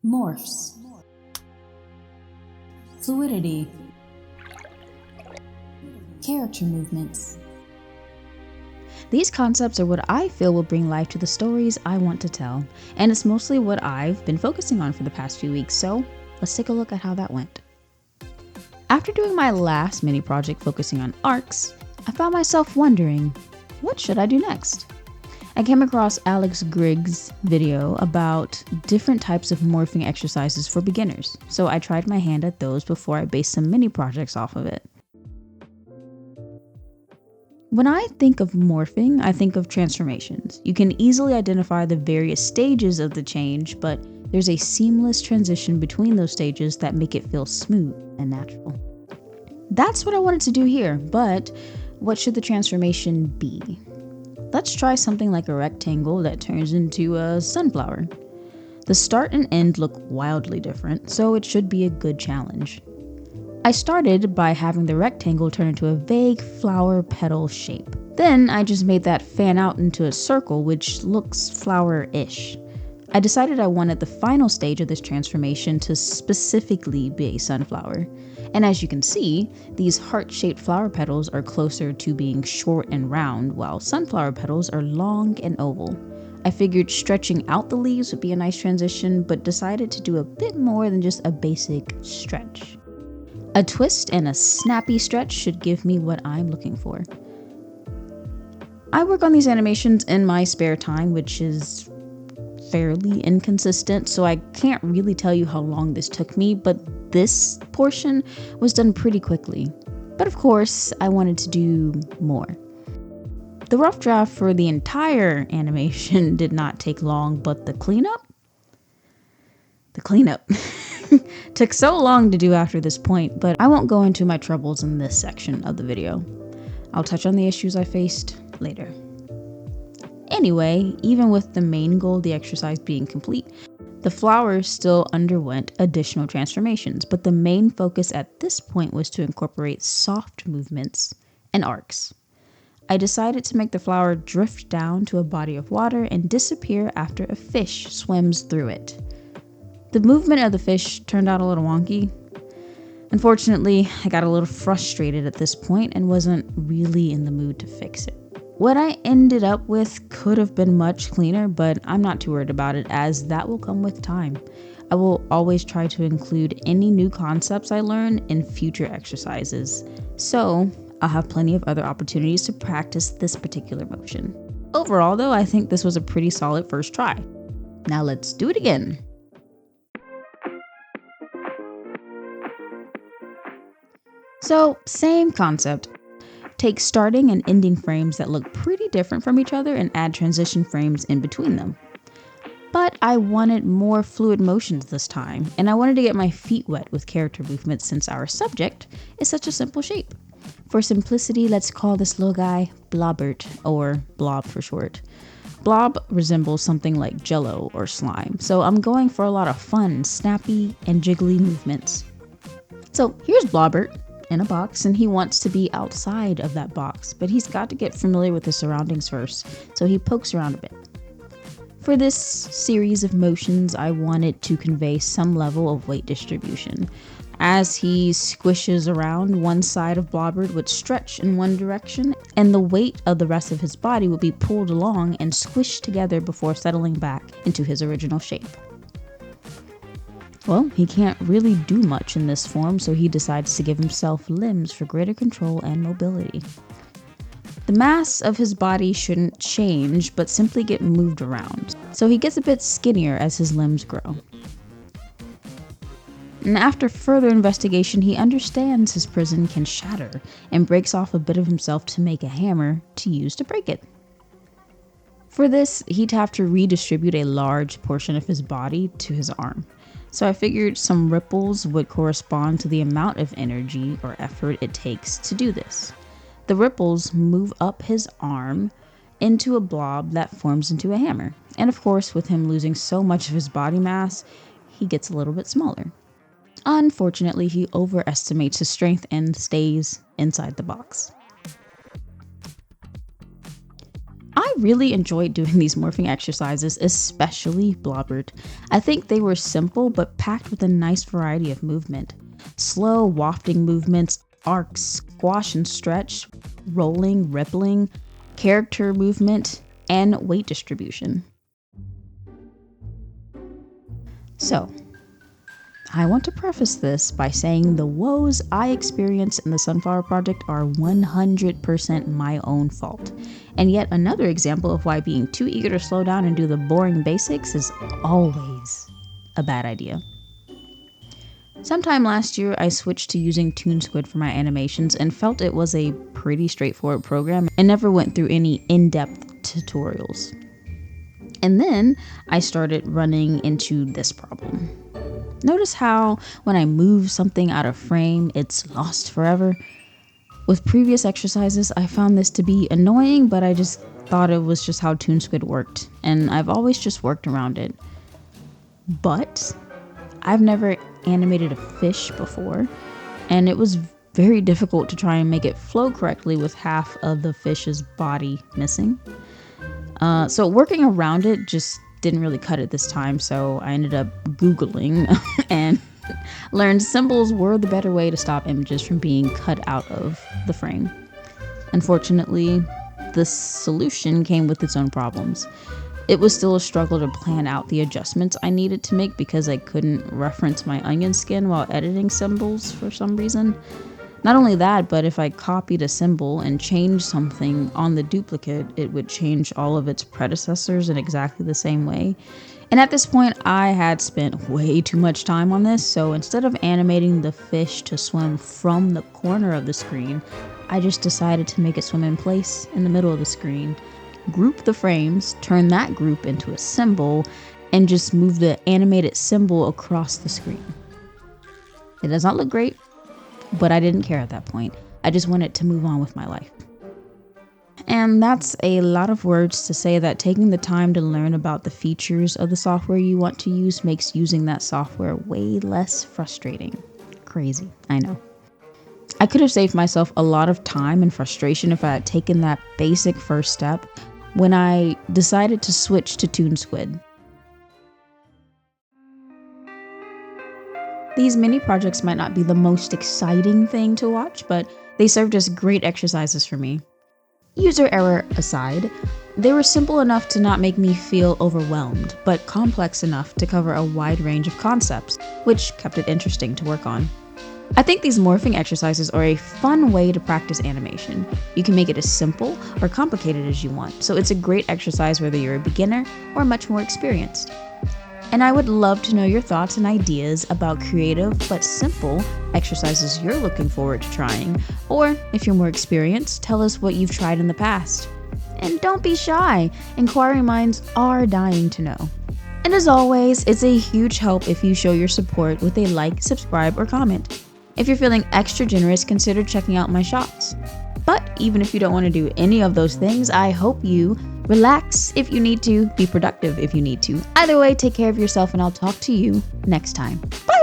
morphs, fluidity, character movements. These concepts are what I feel will bring life to the stories I want to tell, and it's mostly what I've been focusing on for the past few weeks, so let's take a look at how that went. After doing my last mini project focusing on arcs, I found myself wondering, what should I do next? I came across Alex Griggs' video about different types of morphing exercises for beginners, so I tried my hand at those before I based some mini projects off of it. When I think of morphing, I think of transformations. You can easily identify the various stages of the change, but there's a seamless transition between those stages that make it feel smooth and natural. That's what I wanted to do here, but what should the transformation be? Let's try something like a rectangle that turns into a sunflower. The start and end look wildly different, so it should be a good challenge. I started by having the rectangle turn into a vague flower petal shape. Then I just made that fan out into a circle, which looks flower-ish. I decided I wanted the final stage of this transformation to specifically be a sunflower. And as you can see, these heart-shaped flower petals are closer to being short and round, while sunflower petals are long and oval. I figured stretching out the leaves would be a nice transition, but decided to do a bit more than just a basic stretch. A twist and a snappy stretch should give me what I'm looking for. I work on these animations in my spare time, which is fairly inconsistent, so I can't really tell you how long this took me, but this portion was done pretty quickly. But of course, I wanted to do more. The rough draft for the entire animation did not take long, but the cleanup took so long to do after this point, but I won't go into my troubles in this section of the video. I'll touch on the issues I faced later. Anyway, even with the main goal of the exercise being complete, the flowers still underwent additional transformations, but the main focus at this point was to incorporate soft movements and arcs. I decided to make the flower drift down to a body of water and disappear after a fish swims through it. The movement of the fish turned out a little wonky. Unfortunately, I got a little frustrated at this point and wasn't really in the mood to fix it. What I ended up with could have been much cleaner, but I'm not too worried about it, as that will come with time. I will always try to include any new concepts I learn in future exercises, so I'll have plenty of other opportunities to practice this particular motion. Overall though, I think this was a pretty solid first try. Now let's do it again. So, same concept. Take starting and ending frames that look pretty different from each other and add transition frames in between them. But I wanted more fluid motions this time, and I wanted to get my feet wet with character movements since our subject is such a simple shape. For simplicity, let's call this little guy Blobbert, or Blob for short. Blob resembles something like Jello or slime, so I'm going for a lot of fun, snappy, and jiggly movements. So here's Blobbert in a box, and he wants to be outside of that box, but he's got to get familiar with the surroundings first, so he pokes around a bit. For this series of motions, I wanted to convey some level of weight distribution. As he squishes around, one side of Blobbert would stretch in one direction, and the weight of the rest of his body would be pulled along and squished together before settling back into his original shape. Well, he can't really do much in this form, so he decides to give himself limbs for greater control and mobility. The mass of his body shouldn't change, but simply get moved around, so he gets a bit skinnier as his limbs grow. And after further investigation, he understands his prison can shatter and breaks off a bit of himself to make a hammer to use to break it. For this, he'd have to redistribute a large portion of his body to his arm. So I figured some ripples would correspond to the amount of energy or effort it takes to do this. The ripples move up his arm into a blob that forms into a hammer. And of course, with him losing so much of his body mass, he gets a little bit smaller. Unfortunately, he overestimates his strength and stays inside the box. I I really enjoyed doing these morphing exercises, especially Blobbert. I think they were simple but packed with a nice variety of movement. Slow, wafting movements, arcs, squash and stretch, rolling, rippling, character movement, and weight distribution. So, I want to preface this by saying the woes I experienced in the Sunflower Project are 100% my own fault. And yet another example of why being too eager to slow down and do the boring basics is always a bad idea. Sometime last year, I switched to using ToonSquid for my animations and felt it was a pretty straightforward program and never went through any in-depth tutorials. And then I started running into this problem. Notice how when I move something out of frame, it's lost forever? With previous exercises, I found this to be annoying, but I just thought it was just how ToonSquid worked, and I've always just worked around it. But I've never animated a fish before, and it was very difficult to try and make it flow correctly with half of the fish's body missing. So working around it just didn't really cut it this time, so I ended up Googling and learned symbols were the better way to stop images from being cut out of the frame. Unfortunately, the solution came with its own problems. It was still a struggle to plan out the adjustments I needed to make because I couldn't reference my onion skin while editing symbols for some reason. Not only that, but if I copied a symbol and changed something on the duplicate, it would change all of its predecessors in exactly the same way. And at this point, I had spent way too much time on this, so instead of animating the fish to swim from the corner of the screen, I just decided to make it swim in place in the middle of the screen, group the frames, turn that group into a symbol, and just move the animated symbol across the screen. It does not look great, but I didn't care at that point. I just wanted to move on with my life. And that's a lot of words to say that taking the time to learn about the features of the software you want to use makes using that software way less frustrating. Crazy, I know. I could have saved myself a lot of time and frustration if I had taken that basic first step when I decided to switch to ToonSquid. These mini projects might not be the most exciting thing to watch, but they served as great exercises for me. User error aside, they were simple enough to not make me feel overwhelmed, but complex enough to cover a wide range of concepts, which kept it interesting to work on. I think these morphing exercises are a fun way to practice animation. You can make it as simple or complicated as you want, so it's a great exercise whether you're a beginner or much more experienced. And I would love to know your thoughts and ideas about creative but simple exercises you're looking forward to trying. Or if you're more experienced, tell us what you've tried in the past. And don't be shy, inquiring minds are dying to know. And as always, it's a huge help if you show your support with a like, subscribe, or comment. If you're feeling extra generous, consider checking out my shops. But even if you don't want to do any of those things, I hope you relax if you need to, be productive if you need to. Either way, take care of yourself and I'll talk to you next time. Bye!